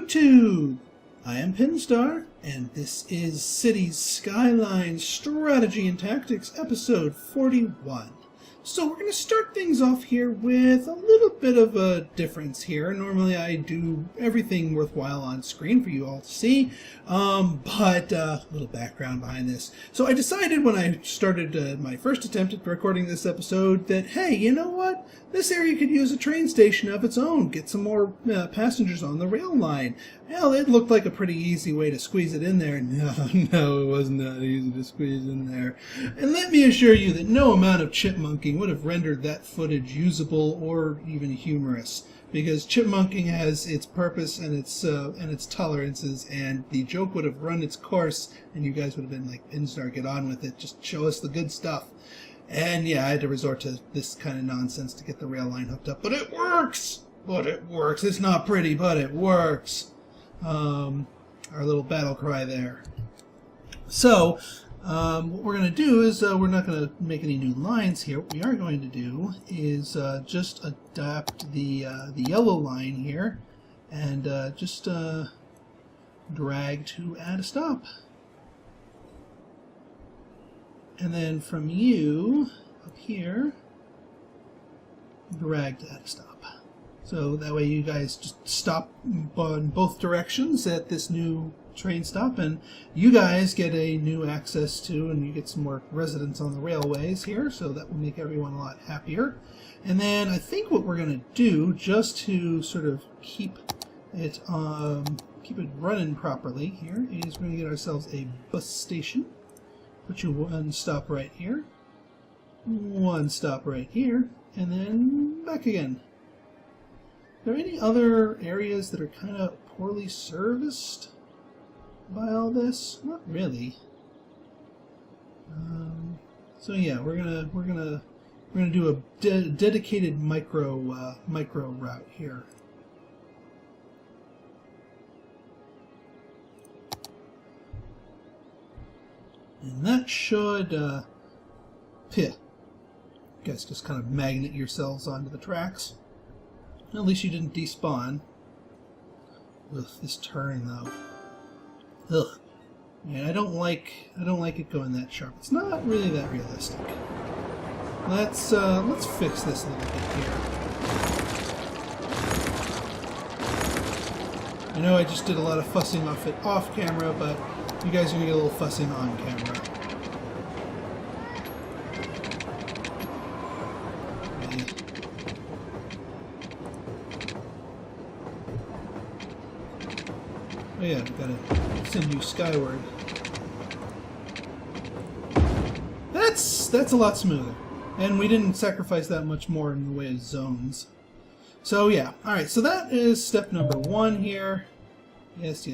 YouTube! I am Pinstar, and this is Cities, Skylines, Strategy and Tactics, episode 41. So we're going to start things off here with a little bit of a difference here. Normally I do everything worthwhile on screen for you all to see, but a little background behind this. So I decided when I started my first attempt at recording this episode that, hey, you know what? This area could use a train station of its own, get some more passengers on the rail line. Well, it looked like a pretty easy way to squeeze it in there. No, it wasn't that easy to squeeze in there. And let me assure you that no amount of chipmunking would have rendered that footage usable or even humorous, because chipmunking has its purpose and its tolerances, and the joke would have run its course, and you guys would have been like, Pinstar, get on with it, just show us the good stuff. And yeah, I had to resort to this kind of nonsense to get the rail line hooked up, but it works! But it works. It's not pretty, but it works. Our little battle cry there. So, what we're going to do is we're not going to make any new lines here. What we are going to do is just adapt the yellow line here and just drag to add a stop. And then from you, up here, drag to add a stop. So that way you guys just stop in both directions at this new train stop, and you guys get a new access to, and you get some more residents on the railways here, so that will make everyone a lot happier. And then I think what we're going to do, just to sort of keep it running properly here, is we're going to get ourselves a bus station. Put you one stop right here, one stop right here, and then back again. Are there any other areas that are kind of poorly serviced by all this? Not really. So yeah, we're gonna do a dedicated micro route here. And that should, you guys just kind of magnet yourselves onto the tracks. At least you didn't despawn. Ugh, this turn though. Ugh. Yeah, I don't like it going that sharp. It's not really that realistic. Let's fix this a little bit here. I know I just did a lot of fussing off camera, but you guys are gonna get a little fussing on camera. Oh yeah, we've got to send you skyward. That's a lot smoother. And we didn't sacrifice that much more in the way of zones. So yeah, alright, so that is step number 1 here. Yes.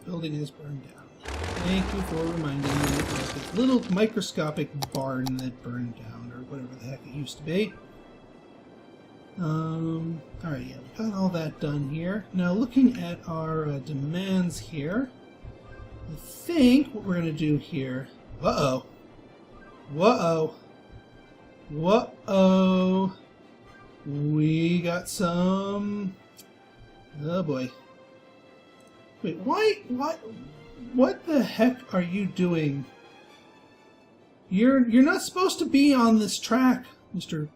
Building is burned down. Thank you for reminding me of this little microscopic barn that burned down, or whatever the heck it used to be. Alright, yeah, we got all that done here. Now, looking at our demands here, I think what we're going to do here... Uh-oh. We got some... Oh, boy. Wait, what the heck are you doing? You're not supposed to be on this track, Mr.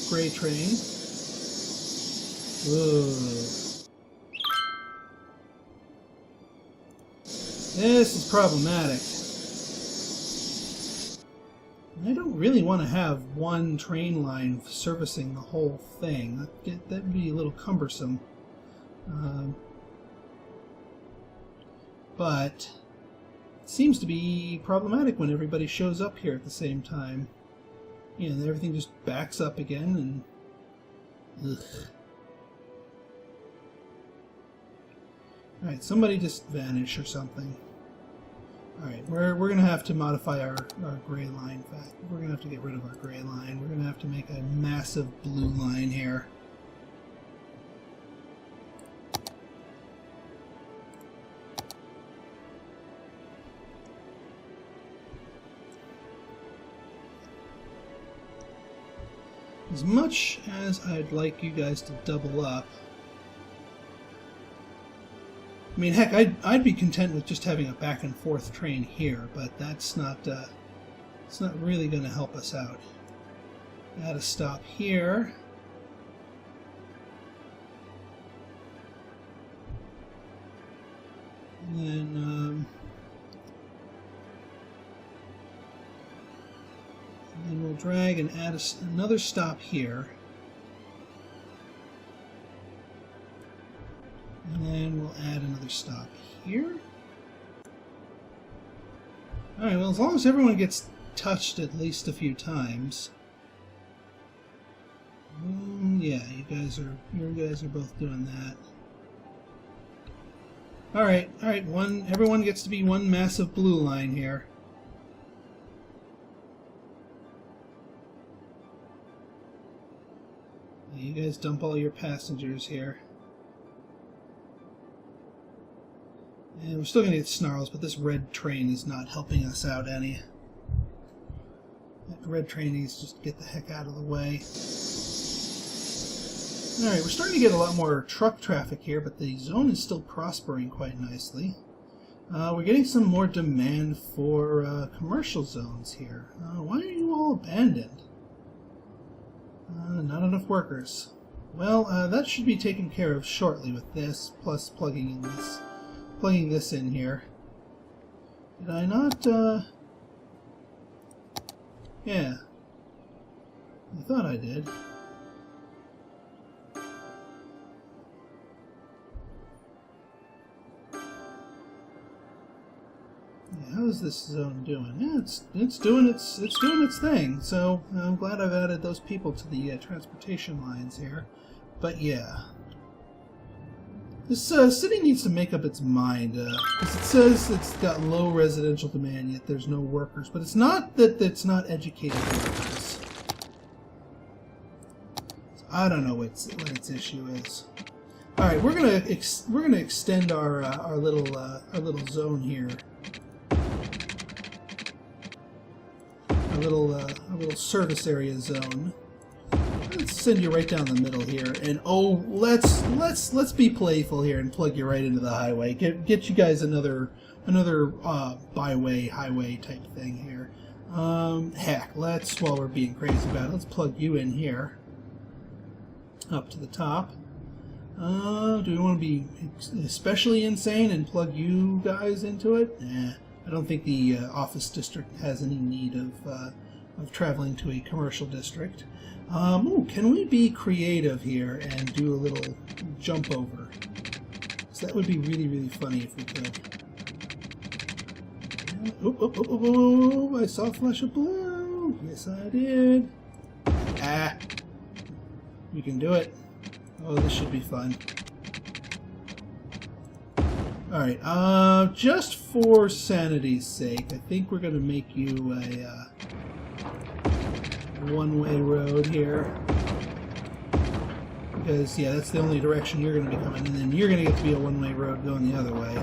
Gray Train. Ugh. This is problematic. I don't really want to have one train line servicing the whole thing. That'd be a little cumbersome. But it seems to be problematic when everybody shows up here at the same time. You know, everything just backs up again, and... Ugh. Alright, somebody just vanish or something. Alright, we're going to have to modify our gray line. In fact, we're going to have to get rid of our gray line. We're going to have to make a massive blue line here. As much as I'd like you guys to double up, I mean, heck, I'd be content with just having a back and forth train here, but that's not it's not really going to help us out. Add a stop here. And then we'll drag and add another stop here. And then we'll add another stop here. Alright, well, as long as everyone gets touched at least a few times. Yeah, you guys are both doing that. Alright, everyone gets to be one massive blue line here. You guys dump all your passengers here. And we're still going to get snarls, but this red train is not helping us out any. That red train needs to just get the heck out of the way. Alright, we're starting to get a lot more truck traffic here, but the zone is still prospering quite nicely. We're getting some more demand for commercial zones here. Why are you all abandoned? Not enough workers. Well, that should be taken care of shortly with this, plus plugging this in here. Did I not, yeah. I thought I did. Yeah, how is this zone doing? Yeah, it's doing its thing. So I'm glad I've added those people to the transportation lines here. But yeah. This city needs to make up its mind, because it says it's got low residential demand, yet there's no workers. But it's not that it's not educated workers. So I don't know what its issue is. All right, we're gonna extend our little zone here, our little service area zone. Let's send you right down the middle here, and oh, let's be playful here and plug you right into the highway. Get you guys another byway, highway type thing here. Heck, while we're being crazy about it, let's plug you in here, up to the top. Do we want to be especially insane and plug you guys into it? I don't think the office district has any need of traveling to a commercial district. Can we be creative here and do a little jump over? So that would be really, really funny if we could. Oh, I saw a flash of blue. Yes, I did. We can do it. Oh, this should be fun. Alright, just for sanity's sake, I think we're going to make you a one-way road here. Because, yeah, that's the only direction you're going to be coming, and then you're going to get to be a one-way road going the other way.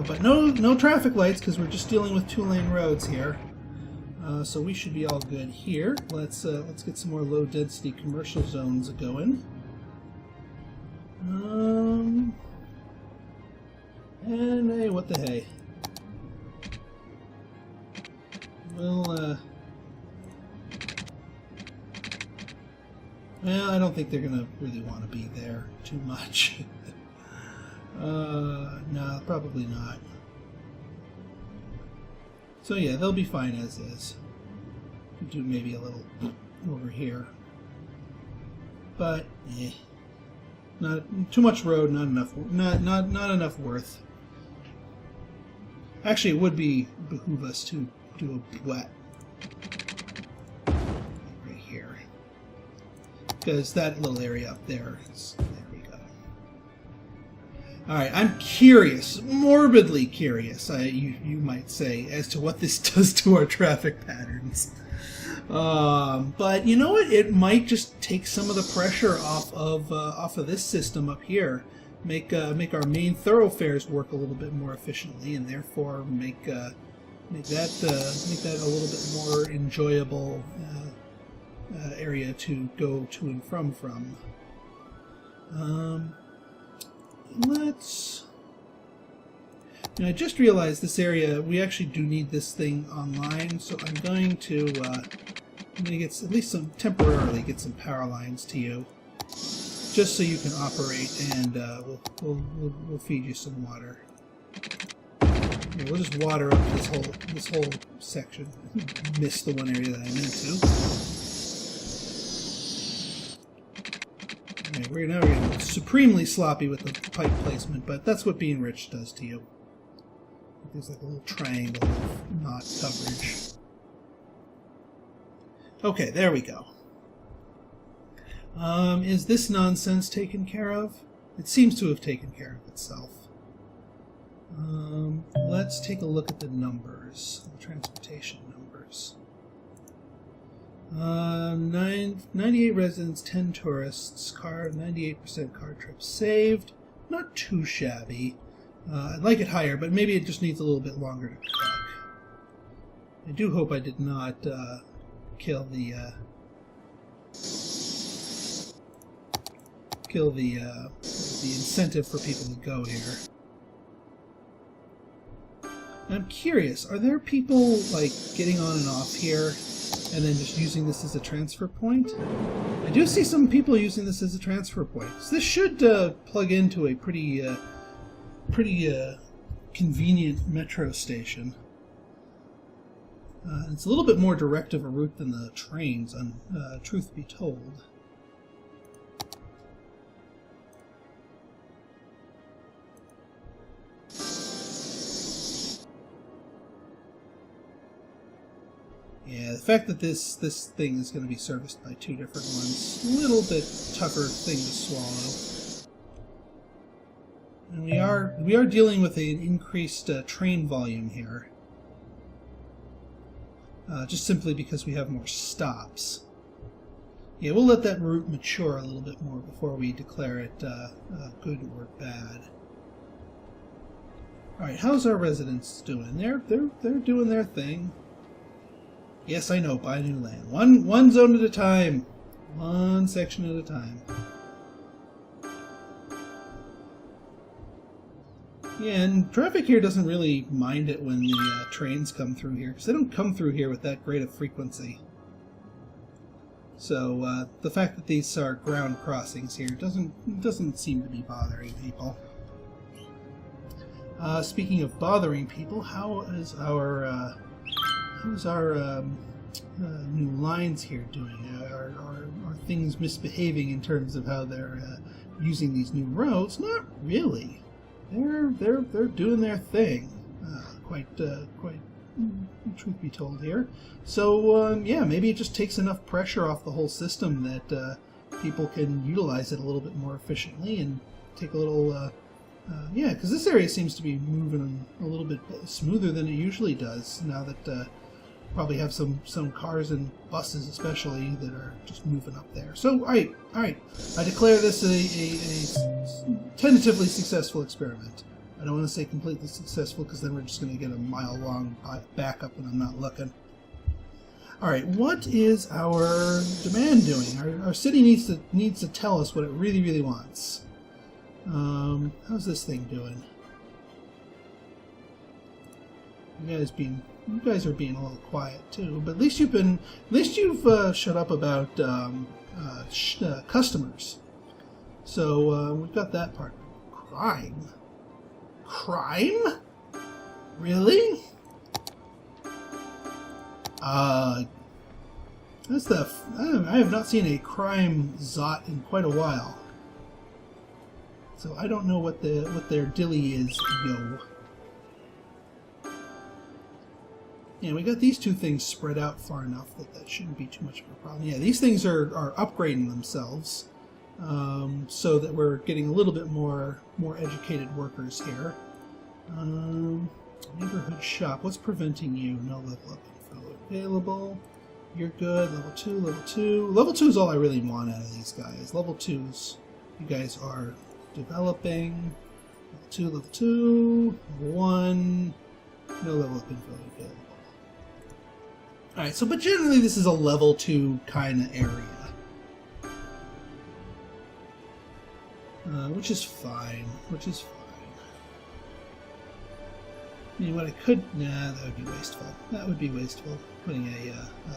But no traffic lights, because we're just dealing with two-lane roads here. So we should be all good here. Let's get some more low-density commercial zones going. And hey, what the hey? Well, I don't think they're gonna really want to be there too much. No, probably not. So yeah, they'll be fine as is. Do maybe a little over here, but not too much road, not enough worth. Actually, it would behoove us to do a wet right here, because that little area up there is, there we go. Alright, I'm curious, morbidly curious, you might say, as to what this does to our traffic patterns. But you know what? It might just take some of the pressure off of this system up here. Make our main thoroughfares work a little bit more efficiently, and therefore make that a little bit more enjoyable area to go to and from. let's... Now, I just realized this area, we actually do need this thing online, so I'm going to get at least temporarily get some power lines to you, just so you can operate, and we'll feed you some water. Here, we'll just water up this whole section. Missed the one area that I meant to. Alright, we're getting supremely sloppy with the pipe placement, but that's what being rich does to you. There's like a little triangle of knot coverage. Okay, there we go. Is this nonsense taken care of? It seems to have taken care of itself. Let's take a look at the numbers, the transportation numbers. 98 residents, 10 tourists, 98% car trips saved. Not too shabby. I'd like it higher, but maybe it just needs a little bit longer to cook. I do hope I did not kill the incentive for people to go here. I'm curious, are there people like getting on and off here and then just using this as a transfer point? I do see some people using this as a transfer point. So this should plug into a pretty convenient metro station. It's a little bit more direct of a route than the trains, truth be told. Yeah, the fact that this thing is going to be serviced by two different ones, a little bit tougher thing to swallow. And we are dealing with an increased train volume here, just simply because we have more stops. Yeah, we'll let that route mature a little bit more before we declare it good or bad. All right, how's our residents doing? They're doing their thing. Yes, I know. Buy new land. One zone at a time. One section at a time. Yeah, and traffic here doesn't really mind it when the trains come through here, because they don't come through here with that great a frequency. So the fact that these are ground crossings here doesn't seem to be bothering people. Speaking of bothering people, how is our new lines here doing? Are things misbehaving in terms of how they're using these new roads? Not really. They're doing their thing. Quite truth be told here. So yeah, maybe it just takes enough pressure off the whole system that people can utilize it a little bit more efficiently and take a little. Yeah, because this area seems to be moving a little bit smoother than it usually does now that probably have some cars and buses especially that are just moving up there. So, all right. I declare this a tentatively successful experiment. I don't want to say completely successful because then we're just going to get a mile-long backup when I'm not looking. All right, what is our demand doing? Our city needs to tell us what it really wants. How's this thing doing? You guys are being a little quiet too, but at least you've shut up about customers. So we've got that part. Crime? Really? I have not seen a crime zot in quite a while. So I don't know what their dilly is, yo. Yeah, we got these two things spread out far enough that shouldn't be too much of a problem. Yeah, these things are upgrading themselves, so that we're getting a little bit more educated workers here. Neighborhood shop. What's preventing you? No level up info available. You're good. Level 2, level 2. Level 2 is all I really want out of these guys. Level 2s. You guys are developing. Level 2, level 1. No level up info available. Alright, so but generally this is a level 2 kind of area. which is fine. Which is fine. I mean, what I could... Nah, that would be wasteful. That would be wasteful, putting a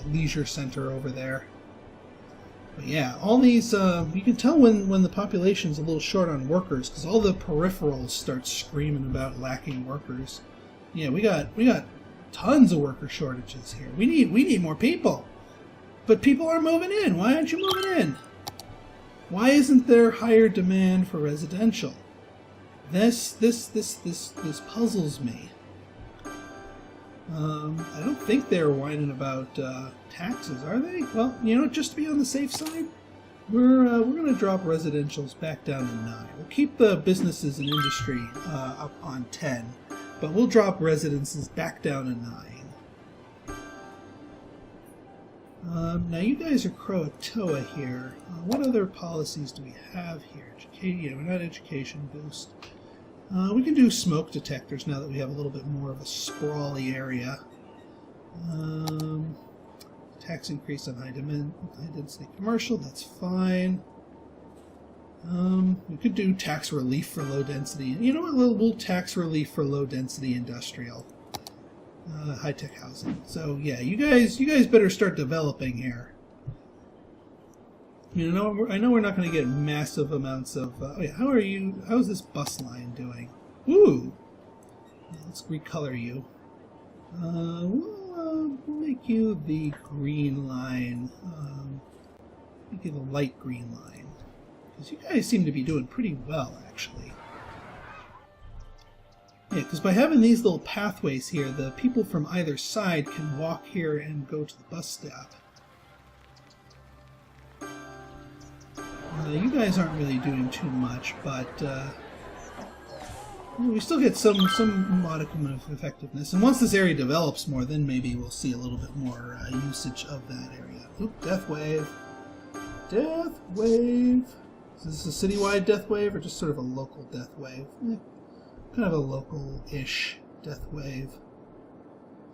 leisure center over there. But yeah, all these... you can tell when the population's a little short on workers, because all the peripherals start screaming about lacking workers. Yeah, we got tons of worker shortages here. We need more people. But people are moving in. Why aren't you moving in? Why isn't there higher demand for residential? This puzzles me. I don't think they're whining about taxes, are they? Well, you know, just to be on the safe side, we're going to drop residentials back down to 9. We'll keep the businesses and industry up on 10, but we'll drop residences back down to 9. Now you guys are Croatoa here. What other policies do we have here? We're not education boost. We can do smoke detectors now that we have a little bit more of a sprawly area. Tax increase on high density commercial, that's fine. We could do tax relief for low density. You know what? We'll tax relief for low density industrial. High-tech housing. So yeah, you guys better start developing here. You know, I know we're not going to get massive amounts of... oh yeah, how are you? How's this bus line doing? Ooh! Let's recolor you. We'll make you the green line. Make you the light green line. Because you guys seem to be doing pretty well, actually. Yeah, because by having these little pathways here, the people from either side can walk here and go to the bus stop. You guys aren't really doing too much, but we still get some modicum of effectiveness. And once this area develops more, then maybe we'll see a little bit more usage of that area. Oop, death wave. Death wave. Is this a citywide death wave or just sort of a local death wave? Kind of a local-ish death wave.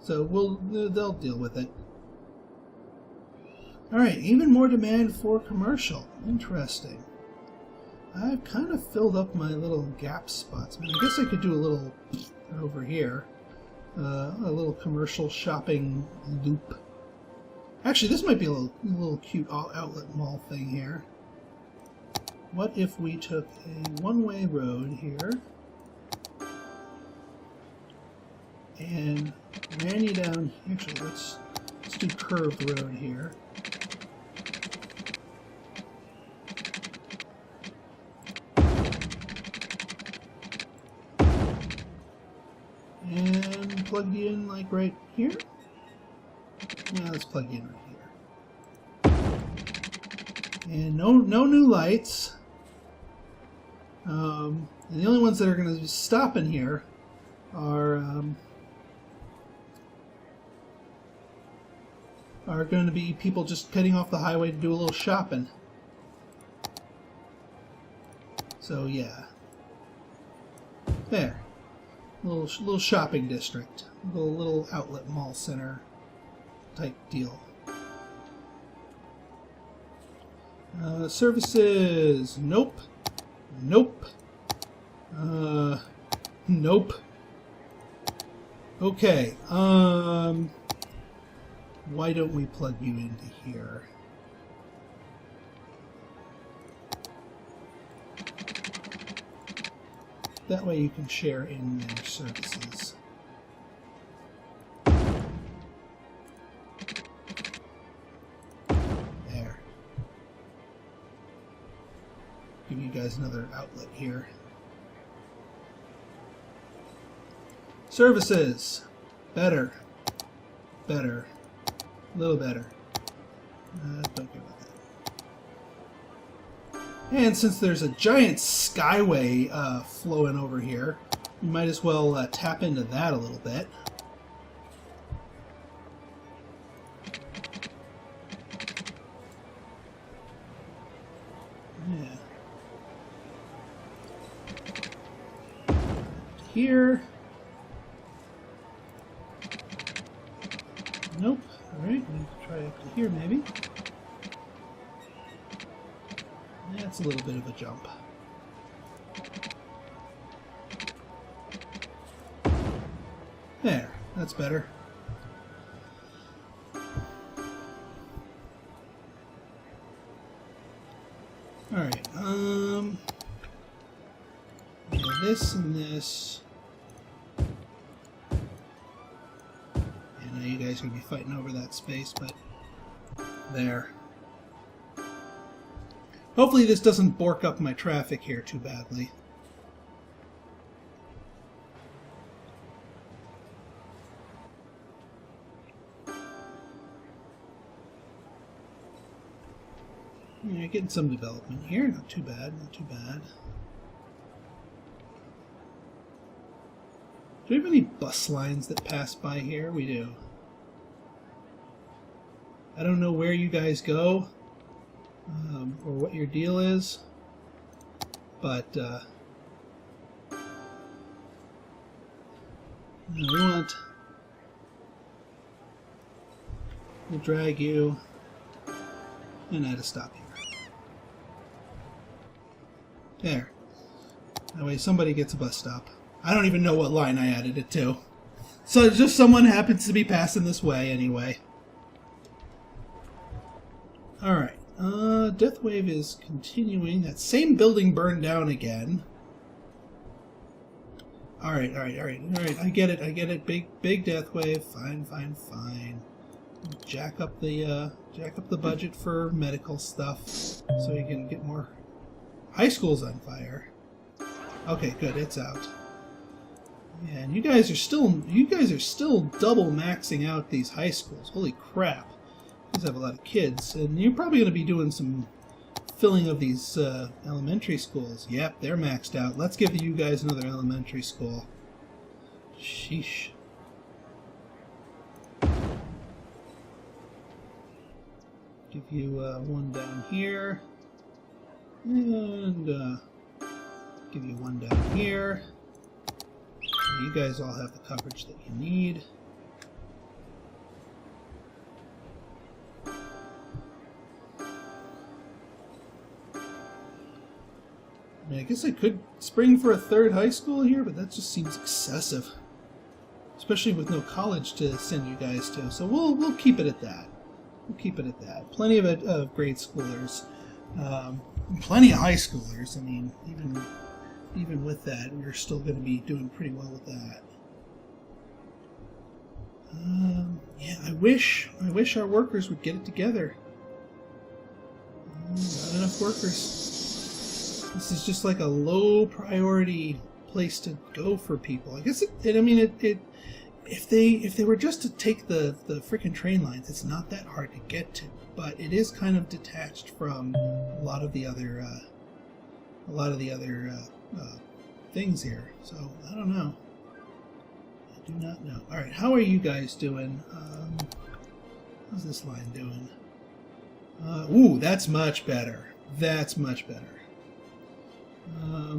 So they'll deal with it. Alright, even more demand for commercial. Interesting. I've kind of filled up my little gap spots. I mean, I guess I could do a little over here. A little commercial shopping loop. Actually, this might be a little cute outlet mall thing here. What if we took a one-way road here and ran you down... Actually, let's do curved road here. And plug you in like right here. Yeah, let's plug you in right here. And no new lights. And the only ones that are going to stop in here are going to be people just heading off the highway to do a little shopping. So yeah, there. Little shopping district, little outlet mall center type deal. Services, nope, nope, nope. Okay, why don't we plug you into here? That way you can share in their services. There. Give you guys another outlet here. Services. Better. Better. A little better. Don't care about that. And since there's a giant skyway flowing over here, we might as well tap into that a little bit. Yeah. Here. Nope. Alright, we need to try up to here maybe. That's a little bit of a jump. That's better. Alright, yeah, this and this. I know you guys are going to be fighting over that space, but there. Hopefully this doesn't bork up my traffic here too badly. Yeah, getting some development here. Not too bad, not too bad. Do we have any bus lines that pass by here? We do. I don't know where you guys go, or what your deal is, but we'll drag you and add a stop here. There. That way somebody gets a bus stop. I don't even know what line I added it to. So just someone happens to be passing this way anyway. Alright. Death wave is continuing. That same building burned down again. Alright. I get it. Big death wave. Fine. Jack up the budget for medical stuff so you can get more. High school's on fire. Okay, good. It's out. Yeah, and you guys are still double maxing out these high schools. Holy crap! You guys have a lot of kids, and you're probably going to be doing some filling of these elementary schools. Yep, they're maxed out. Let's give you guys another elementary school. Sheesh. Give you one down here. And give you one down here. So you guys all have the coverage that you need. I mean, I guess I could spring for a third high school here, but that just seems excessive. Especially with no college to send you guys to. So we'll keep it at that. We'll keep it at that. Plenty of grade schoolers. Plenty of high schoolers. I mean, even with that, we're still going to be doing pretty well with that. Yeah, I wish our workers would get it together. Not enough workers. This is just like a low priority place to go for people. I guess if they were just to take the freaking train lines, it's not that hard to get to. But it is kind of detached from a lot of the other things here. So I don't know. I do not know. All right, how are you guys doing? How's this line doing? Ooh, that's much better. That's much better.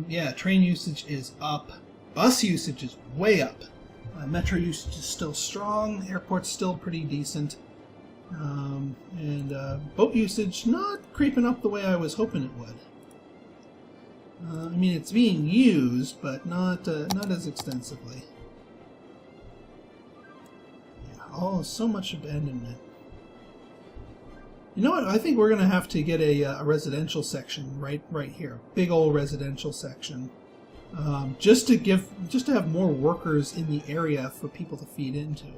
Yeah, train usage is up. Bus usage is way up. Metro usage is still strong. Airport's still pretty decent. And boat usage not creeping up the way I was hoping it would. I mean, it's being used, but not as extensively. Yeah, oh, so much abandonment. You know what? I think we're gonna have to get a residential section right here, big old residential section, just to have more workers in the area for people to feed into.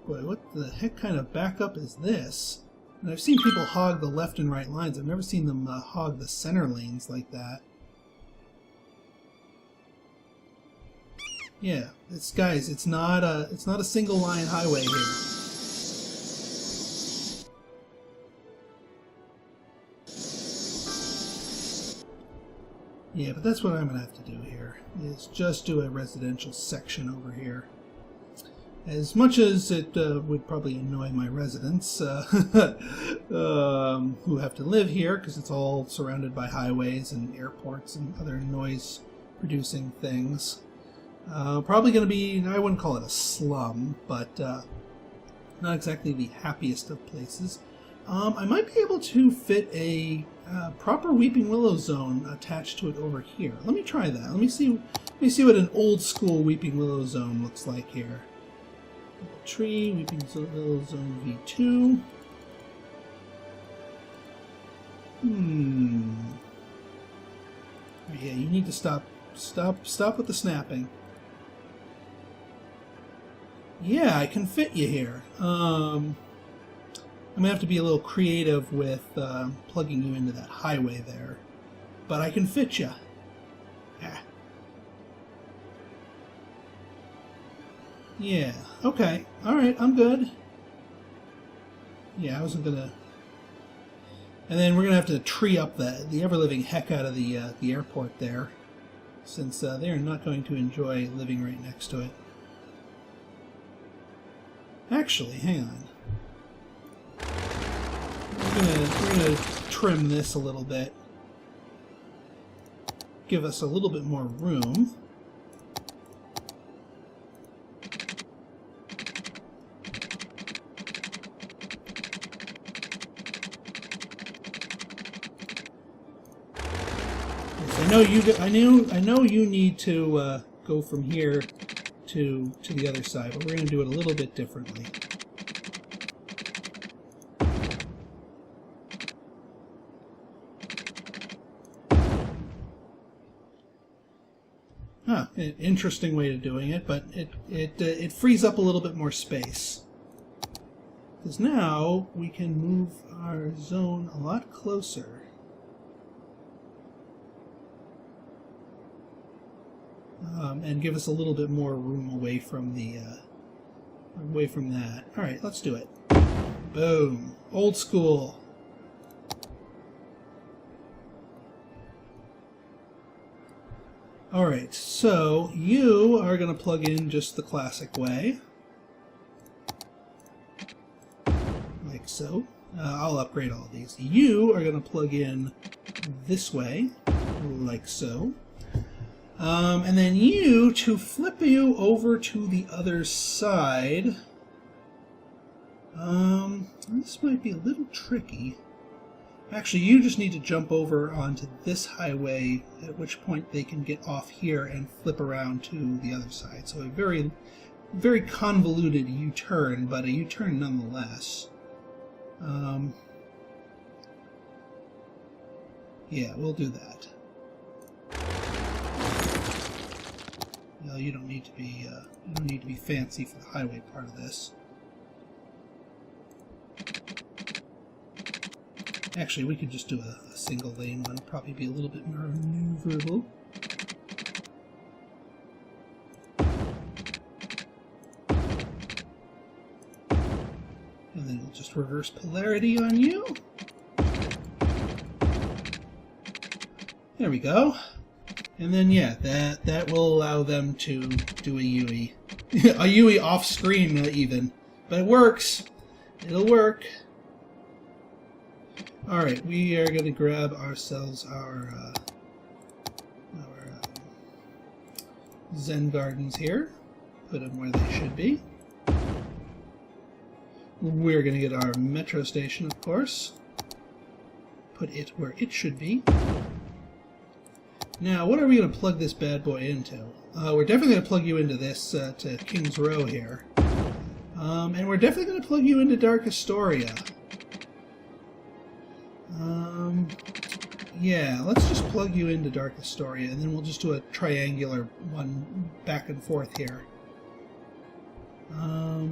Boy, what the heck kind of backup is this? And I've seen people hog the left and right lines. I've never seen them hog the center lanes like that. Yeah, guys, it's not a single line highway here. Yeah, but that's what I'm gonna have to do here, is just do a residential section over here. As much as it would probably annoy my residents who have to live here, because it's all surrounded by highways and airports and other noise-producing things. Probably going to be, I wouldn't call it a slum, but not exactly the happiest of places. I might be able to fit a proper Weeping Willow zone attached to it over here. Let me try that. Let me see what an old-school Weeping Willow zone looks like here. Tree, Weeping Willow Zone V2. Yeah, you need to stop with the snapping. Yeah, I can fit you here. I'm gonna have to be a little creative with plugging you into that highway there, but I can fit you. Ah. Yeah. Okay. All right. I'm good. Yeah, I wasn't gonna. And then we're gonna have to tree up the ever-living heck out of the airport there, since they are not going to enjoy living right next to it. Actually, hang on. We're gonna trim this a little bit, give us a little bit more room. I know you need to go from here to the other side, but we're going to do it a little bit differently. An interesting way of doing it, but it frees up a little bit more space. Because now we can move our zone a lot closer. And give us a little bit more room away from that. All right, let's do it. Boom. Old school. All right, so you are going to plug in just the classic way. Like so. I'll upgrade all of these. You are going to plug in this way, like so. And then you, to flip you over to the other side, this might be a little tricky. Actually, you just need to jump over onto this highway, at which point they can get off here and flip around to the other side. So a very, very convoluted U-turn, but a U-turn nonetheless. Yeah, we'll do that. No, you don't need to be fancy for the highway part of this. Actually, we could just do a single lane one. Probably be a little bit more maneuverable. And then we'll just reverse polarity on you. There we go. And then, yeah, that will allow them to do a Yui. A Yui off-screen, even. But it works. It'll work. Alright, we are going to grab ourselves our Zen Gardens here. Put them where they should be. We're going to get our metro station, of course. Put it where it should be. Now, what are we going to plug this bad boy into? We're definitely going to plug you into this, to King's Row here. And we're definitely going to plug you into Dark Astoria. Yeah, let's just plug you into Dark Astoria, and then we'll just do a triangular one back and forth here. I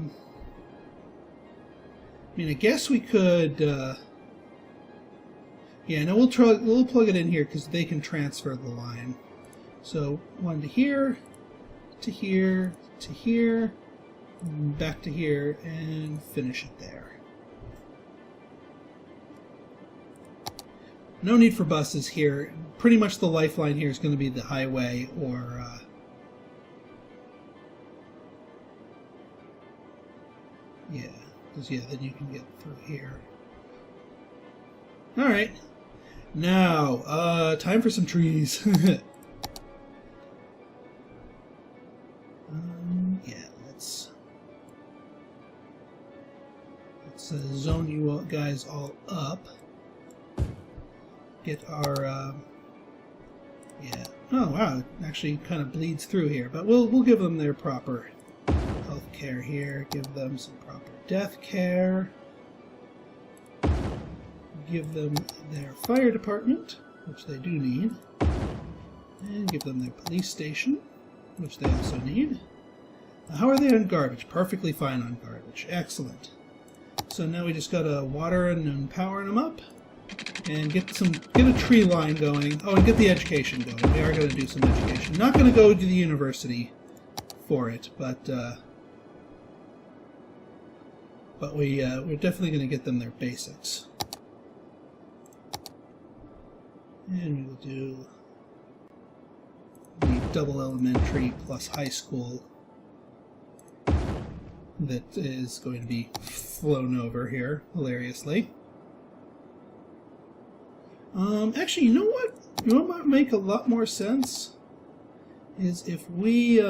mean, I guess we could... Yeah, no, we'll plug it in here because they can transfer the line. So one to here, to here, to here, back to here, and finish it there. No need for buses here. Pretty much the lifeline here is going to be the highway or... yeah, because yeah, then you can get through here. All right. Now, time for some trees. Yeah, let's zone you guys all up. Get our, yeah. Oh wow, it actually kind of bleeds through here, but we'll give them their proper health care here. Give them some proper death care. Give them their fire department, which they do need. And give them their police station, which they also need. How are they on garbage? Perfectly fine on garbage. Excellent. So now we just gotta water and power them up. And get a tree line going. Oh, and get the education going. We are going to do some education. Not going to go to the university for it, but we're definitely going to get them their basics. And we will do the double elementary plus high school that is going to be flown over here hilariously. Actually, you know what? You know what might make a lot more sense? Is if we,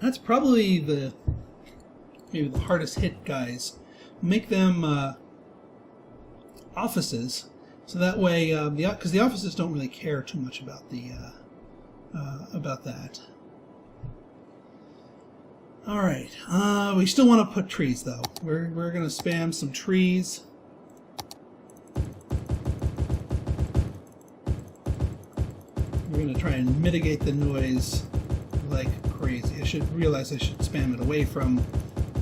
that's probably maybe the hardest hit guys. Make them, offices, so that way, because the offices don't really care too much about about that. Alright, we still want to put trees though. We're going to spam some trees. We're going to try and mitigate the noise like crazy. I should realize I should spam it away from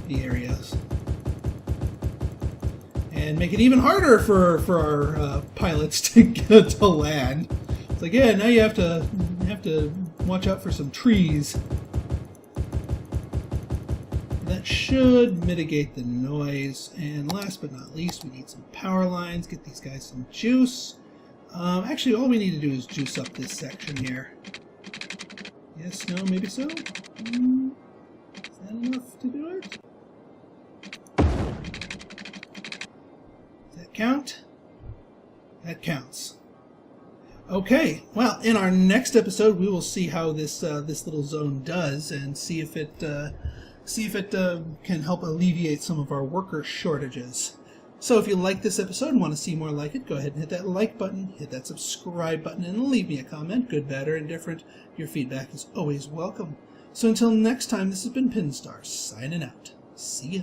the areas. And make it even harder for our pilots to get to land. It's like, yeah, now you have to watch out for some trees. That should mitigate the noise. And last but not least, we need some power lines. Get these guys some juice. Actually, all we need to do is juice up this section here. Yes, no, maybe so? Is that enough to do it? Does that count? That counts. Okay, well, in our next episode, we will see how this little zone does, and see if it can help alleviate some of our worker shortages. So if you like this episode and want to see more like it, go ahead and hit that like button, hit that subscribe button, and leave me a comment, good, bad, or indifferent. Your feedback is always welcome. So until next time, this has been Pinstar, signing out. See ya.